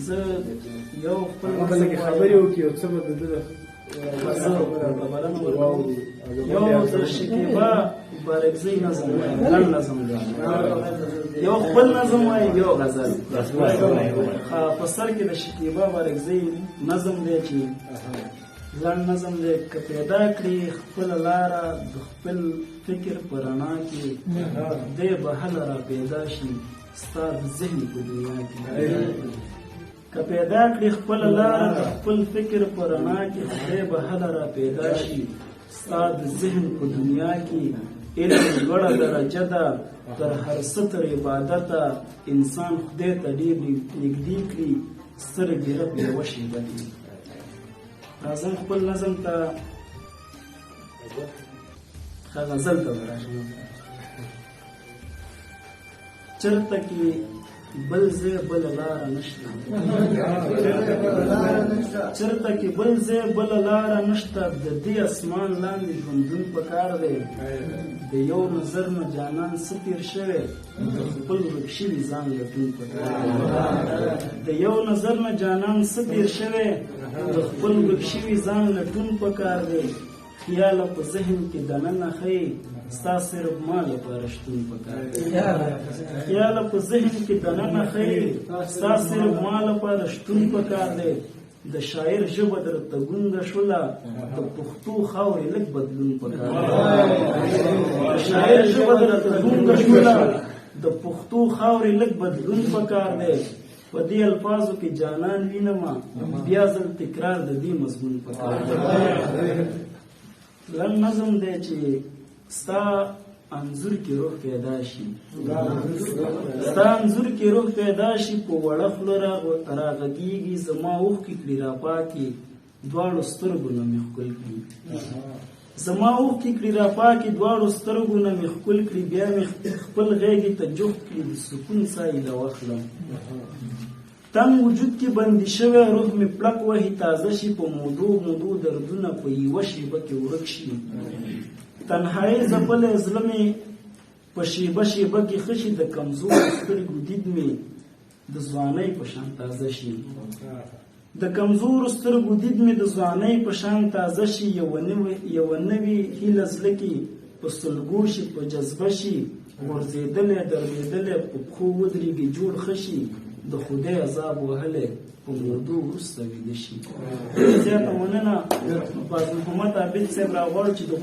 زه یو خپل هغه خبرې وکړي او څه به د ده یو د شکیبا بارکزی نظم وایي ګڼ نظم دی یو خپل نظم وایي یو غزل په سر کې د شکیبا بارکزی نظم دی چې ګڼ نظم دی که پیدا کړي خپله لاره د خپل فکر په رڼا کې دی به هله را پیدا شي ستا د ذهن په دنیا کې که پیدا کړي خپله لاره د خپل فکر په رڼا کې خدای به هله را پیدا شي ستا د ذهن په دنیا کې علم لوړه درجه ده تر هر څه تر عبادته انسان خدای ته ډېر نږدې کړي سترګې رب یوه شېبه دي راځم خپل نظم ته غزل ته وراشم چرته کې بل ځای بله لاره نشته چرته کې بل ځای بله لاره نشته د دې اسمان لاندې ژوندون پکار دی د یو نظر نه جانان څه تېر شوی د خپل ورک شوي ځان لټون پکار دی د یو نظر نه جانان څه تېر شوی د خپل ورک شوي ځان لټون پکار دی خیاله په ذهن کې دننه ښیي ستا صرف ما لپاره شتون پکار دی خیاله په ذهن کې دننه ښیي ستا صرف ما لپاره شتون پکار دی د شاعر ژبه درته ګونګه شوله د پښتو خاورې لږ بدلون پکار دی د شاعر ژبه درته ګونګه شوله د پښتو خاورې لږ بدلون پکار دی په دې الفاظو کې جانان وینمه بیا ځل تکرار د دې مضمون پکار دی لن نظم دی چې ستا انځور کې روح پیدا شي ستا انځور کې روح پیدا شي په وړه خوله راغږېږي زما اوښکې کړي راپاکې دواړو سترګو نه مې ښکل کړي زما اوښکې کړي راپاکې دواړو سترګو نه مې ښکل کړي بیا مې خپل غېږې ته جفت کړي د سکون سایې له واخلم تنګ وجود کې بندي شوی روح مې پړک وهي تازه شي په مودو دردونه په یوه شیبه کې ورک شي تنهایي ځپلی زړه مې په شیبه کې ښه شي د کمزورو سترګو دید مې د ځوانۍ په شان تازه شي د کمزورو سترګو دید مې د ځوانۍ په شان تازه شي یوه نوې هیله زړه کې په سلګو شي په جذبه شي غورځېدلی دربېدلی په پښو ودرېږي جوړ ښه شي د خدای عذاب وهلی په مردو وروسته ویده شي زیاته مننه قاضي محمد عابد صاحب راغواړو چې د